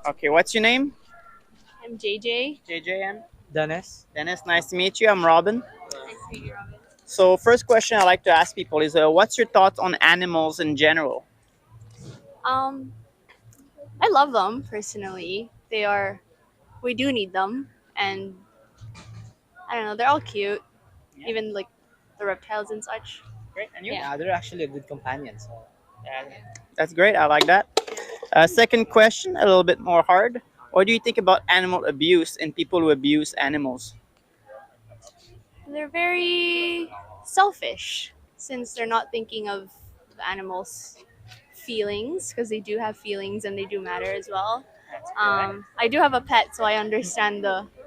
Okay, what's your name? I'm JJ. JJN. Dennis. Dennis, nice to meet you. I'm Robin. Nice to meet you, Robin. So, first question I like to ask people is, what's your thoughts on animals in general? Um, I love them personally. We do need them, and I don't know, they're all cute. Yeah. Even like the reptiles and such. Great, and you? Yeah. Yeah, they're actually a good companion. So Yeah, that's great. I like that. Second question, a little bit more hard. What do you think about animal abuse and people who abuse animals? They're very selfish since they're not thinking of the animals' feelings because they do have feelings and they do matter as well. That's correct. I do have a pet, so I understand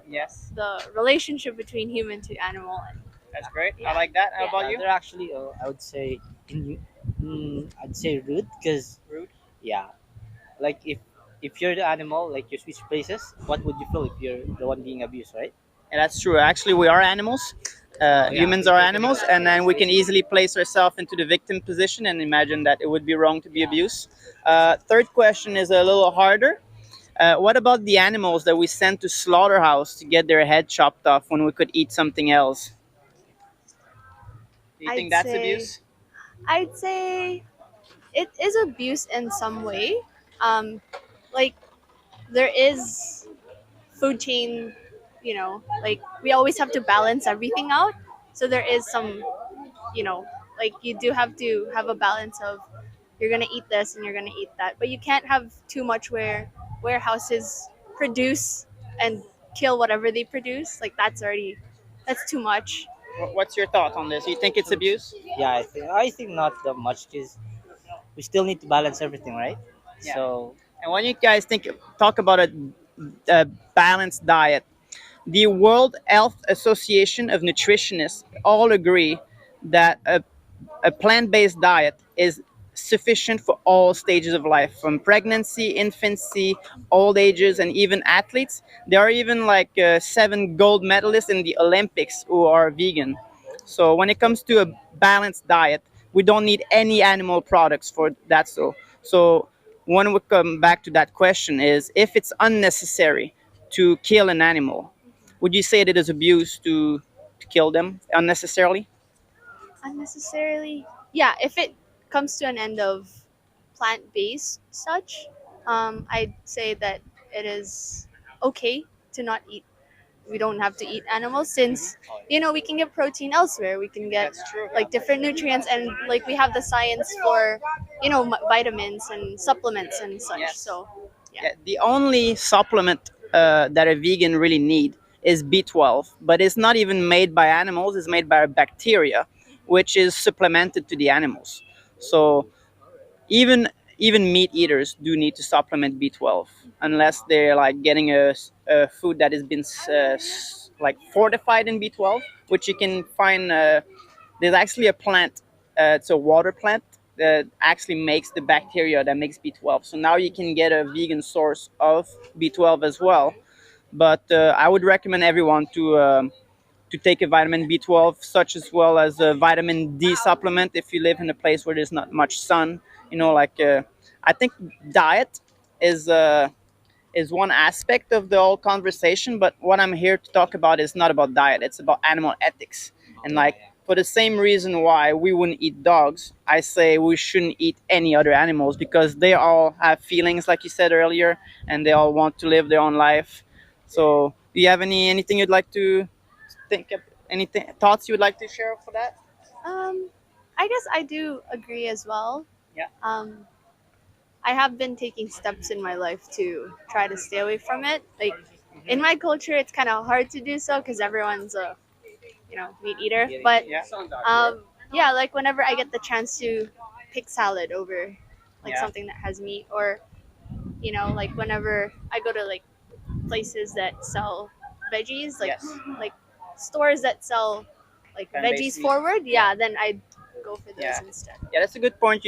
Yes, the relationship between human to animal. And that's great. I yeah, like that. How yeah. about you? they're actually, I would say, I'd say rude because Rude. yeah, like if you're the animal, like you switch places, what would you feel if you're the one being abused, right? Yeah, that's true. Actually, we are animals. Oh yeah, Humans are animals, and then we can easily place ourselves into the victim position and imagine that it would be wrong to be abused. Third question is a little harder. What about the animals that we send to slaughterhouse to get their head chopped off when we could eat something else? Do you think I'd that's say abuse? I'd say it is abuse in some way. Um, like there is food chain, like we always have to balance everything out. So there is some, like you do have to have a balance of you're gonna eat this and you're gonna eat that, but you can't have too much where warehouses produce and kill whatever they produce. Like that's too much. What's your thought on this? You think it's abuse? Yeah. I think not that much because we still need to balance everything, right? Yeah. So And when you guys talk about a balanced diet, the World Health Association of Nutritionists all agree that a plant-based diet is sufficient for all stages of life, from pregnancy, infancy, old ages, and even athletes. There are even like 7 gold medalists in the Olympics who are vegan. So when it comes to a balanced diet, we don't need any animal products for that. So when we come back to that question is, if it's unnecessary to kill an animal, would you say that it is abuse to kill them unnecessarily? Unnecessarily, yeah, if it comes to an end of plant-based such, I'd say that it is okay to not eat. We don't have to eat animals since we can get protein elsewhere. We can get That's true. like different nutrients, and like we have the science for vitamins and supplements and such. Yes. So Yeah, the only supplement that a vegan really need is B12, but it's not even made by animals. It's made by a bacteria, which is supplemented to the animals. So even meat eaters do need to supplement B12 unless they're like getting a food that has been like fortified in B12, which you can find. There's actually a plant. It's a water plant that actually makes the bacteria that makes B12. So now you can get a vegan source of B12 as well. But I would recommend everyone to take a vitamin B12, such as well as a vitamin D supplement if you live in a place where there's not much sun. I think diet is one aspect of the whole conversation, but what I'm here to talk about is not about diet. It's about animal ethics. And like for the same reason why we wouldn't eat dogs, I say we shouldn't eat any other animals because they all have feelings, like you said earlier, and they all want to live their own life. So, do you have anything you'd like to think of? Anything thoughts you would like to share for that? um, I guess I do agree as well. Yeah. I have been taking steps in my life to try to stay away from it. Like in my culture, it's kind of hard to do so because everyone's a meat eater. But Yeah. yeah, like whenever I get the chance to pick salad over like Yeah. something that has meat, or like whenever I go to like places that sell veggies, like Yes. like stores that sell like Plant-based veggies meat. forward, yeah, then I'd go for those Yeah. instead. Yeah, that's a good point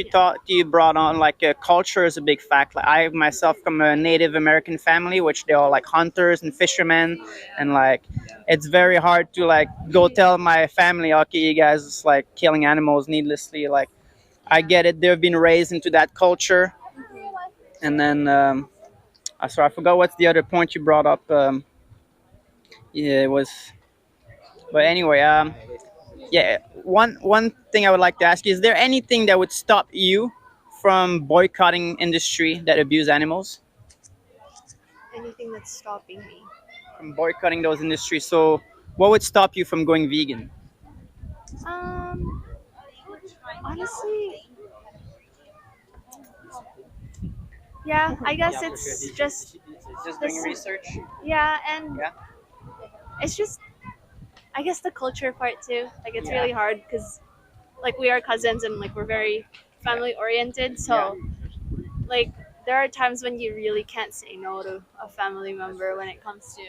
you brought on. Like culture is a big fact. Like I myself come a Native American family, which they're all like hunters and fishermen, and like it's very hard to like go tell my family, okay, you guys is like killing animals needlessly. Like I get it; they've been raised into that culture, and then Sorry, I forgot what's the other point you brought up. Yeah, it was. But anyway, yeah. One thing I would like to ask you: is there anything that would stop you from boycotting industry that abuse animals? Anything that's stopping me? From boycotting those industries. So, what would stop you from going vegan? Um, honestly, yeah, I guess Yeah, for sure. it's just Just the doing s- research. yeah, and Yeah. it's just I guess the culture part too. Like it's Yeah. really hard because like we are cousins and like we're very family oriented. Yeah. So like there are times when you really can't say no to a family member when it comes to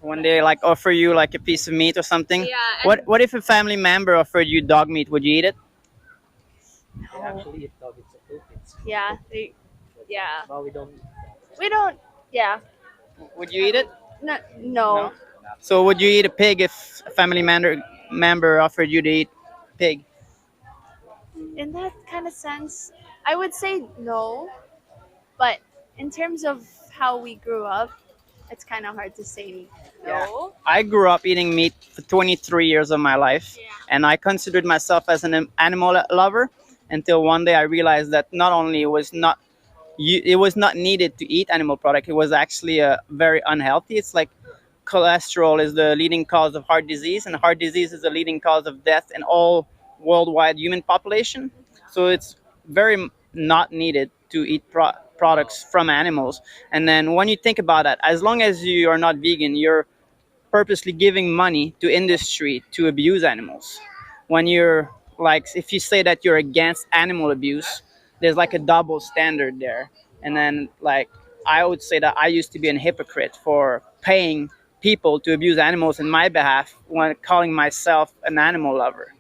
When they like offer you like a piece of meat or something. yeah. What And What if a family member offered you dog meat? Would you eat it? I actually eat dog in the Philippines. yeah, yeah, But we don't. we don't. Yeah, Would you eat it? no, No. no. So would you eat a pig if a family member offered you to eat pig? In that kind of sense, I would say no. But in terms of how we grew up, it's kind of hard to say no. I grew up eating meat for 23 years of my life, Yeah. and I considered myself as an animal lover until one day I realized that not only it was not needed to eat animal product, it was actually very unhealthy. It's like cholesterol is the leading cause of heart disease, and heart disease is the leading cause of death in all worldwide human population. So it's very not needed to eat products from animals. And then when you think about that, as long as you are not vegan, you're purposely giving money to industry to abuse animals. When you're like, if you say that you're against animal abuse, there's like a double standard there. And then like, I would say that I used to be a hypocrite for paying people to abuse animals in my behalf when calling myself an animal lover.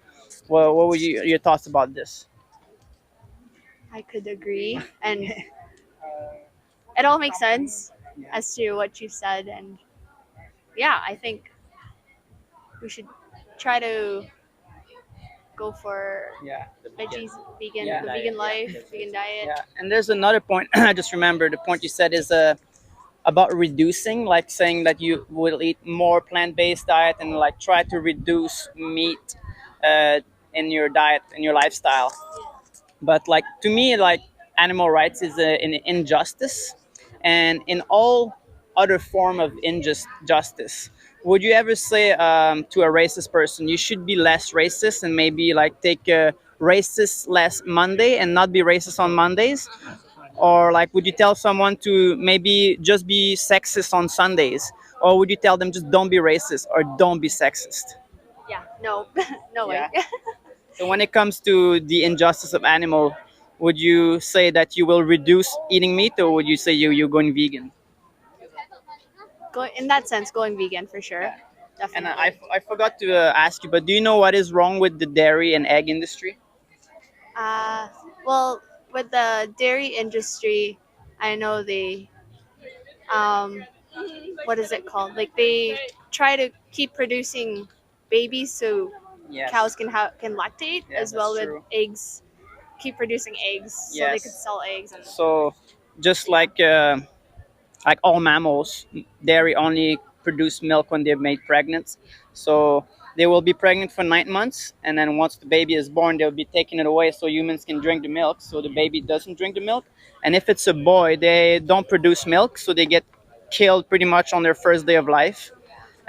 Well, what were your thoughts about this? I could agree, and it all makes sense as to what you said. And yeah, I think we should try to go for Yeah. The vegan. veggies, vegan, Yeah. the Diet, vegan yeah. life, vegan diet. Yeah, and there's another point. I just remember the point you said is about reducing, like saying that you will eat more plant-based diet and like try to reduce meat in your diet in your lifestyle. But like to me, like animal rights is an injustice, and in all other form of injustice, would you ever say to a racist person, you should be less racist and maybe like take a racist less Monday and not be racist on Mondays? Or like would you tell someone to maybe just be sexist on Sundays? Or would you tell them just don't be racist or don't be sexist? Yeah, no, no way. Yeah. So when it comes to the injustice of animal, would you say that you will reduce eating meat, or would you say you're going vegan? In that sense, going vegan for sure, Yeah. And definitely. I forgot to ask you, but do you know what is wrong with the dairy and egg industry? Uh, well, with the dairy industry, I know they, um, what is it called? Like they try to keep producing babies so Yes. cows can lactate, Yeah, as well that's with true. eggs, keep producing eggs so they could Yes. sell eggs. And So just like all mammals, dairy only produce milk when they're made pregnant. So they will be pregnant for 9 months, and then once the baby is born, they'll be taking it away so humans can drink the milk. So the baby doesn't drink the milk. And if it's a boy, they don't produce milk, so they get killed pretty much on their first day of life.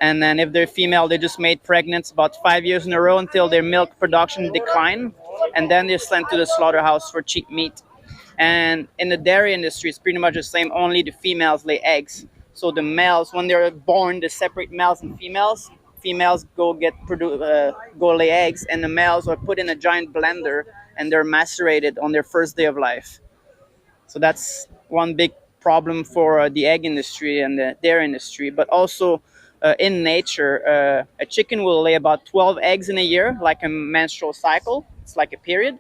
And then if they're female, they just made pregnant about 5 years in a row until their milk production decline, and then they're sent to the slaughterhouse for cheap meat. And in the dairy industry, it's pretty much the same. Only the females lay eggs. So the males, when they're born, they separate males and females. Females go lay eggs, and the males are put in a giant blender and they're macerated on their first day of life. So that's one big problem for the egg industry and the dairy industry. But also in nature, a chicken will lay about 12 eggs in a year, like a menstrual cycle. It's like a period.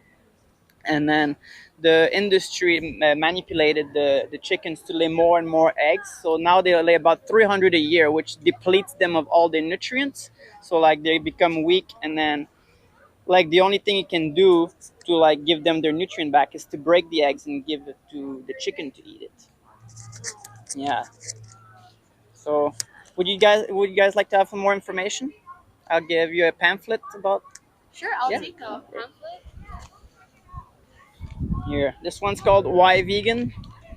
And then the industry manipulated the chickens to lay more and more eggs. So now they lay about 300 a year, which depletes them of all their nutrients. So like they become weak, and then like the only thing you can do to like give them their nutrient back is to break the eggs and give it to the chicken to eat it. Yeah. So, would you guys like to have some more information? I'll give you a pamphlet about Sure, I'll Yeah. take a pamphlet. here. This one's called Why Vegan,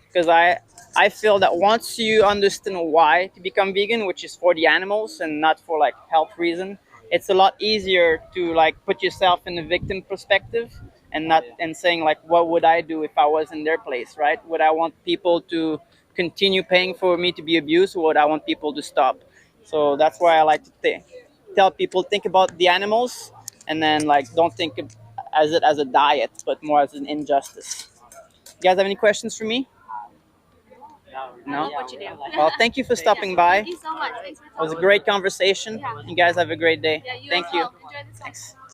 because I feel that once you understand why to become vegan, which is for the animals and not for like health reason, it's a lot easier to like put yourself in the victim perspective and not and saying like what would I do if I was in their place, right? Would I want people to continue paying for me to be abused, or would I want people to stop? So that's why I like to tell people think about the animals and then like don't think as it as a diet, but more as an injustice. You guys have any questions for me? I No? love what you do. Well, thank you for stopping by. Thank you so much. Thanks for It was a talking. great conversation. Yeah. You guys have a great day. Yeah, you Thank as you. well. Enjoy the sun. Thanks.